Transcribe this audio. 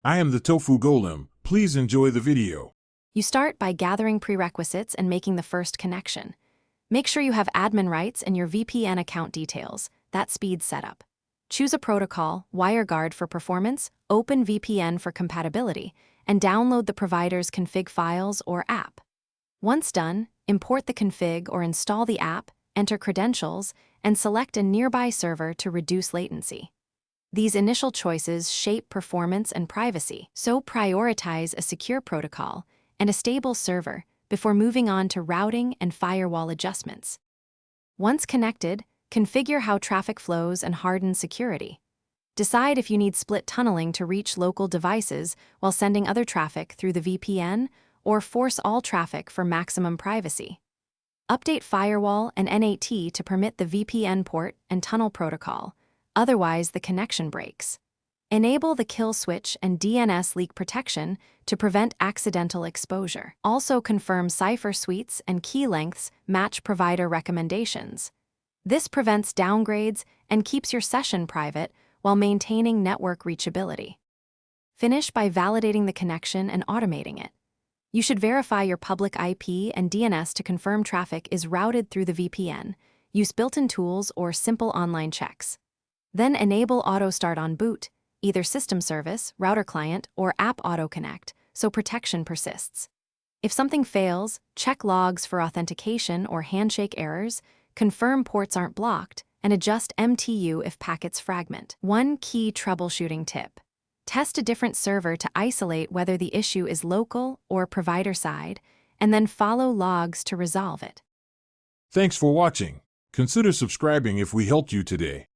I am the Tofu Golem. Please enjoy the video. You start by gathering prerequisites and making the first connection. Make sure you have admin rights and your VPN account details. That speeds setup. Choose a protocol, WireGuard for performance, OpenVPN for compatibility, and download the provider's config files or app. Once done, import the config or install the app, enter credentials, and select a nearby server to reduce latency. These initial choices shape performance and privacy, so prioritize a secure protocol and a stable server before moving on to routing and firewall adjustments. Once connected, configure how traffic flows and harden security. Decide if you need split tunneling to reach local devices while sending other traffic through the VPN, or force all traffic for maximum privacy. Update firewall and NAT to permit the VPN port and tunnel protocol, otherwise the connection breaks. Enable the kill switch and DNS leak protection to prevent accidental exposure. Also confirm cipher suites and key lengths match provider recommendations. This prevents downgrades and keeps your session private while maintaining network reachability. Finish by validating the connection and automating it. You should verify your public IP and DNS to confirm traffic is routed through the VPN. Use built-in tools or simple online checks. Then enable Auto Start on boot, either system service, router client, or app auto connect, so protection persists. If something fails, check logs for authentication or handshake errors, confirm ports aren't blocked, and adjust MTU if packets fragment. One key troubleshooting tip: test a different server to isolate whether the issue is local or provider side, and then follow logs to resolve it. Thanks for watching. Consider subscribing if we helped you today.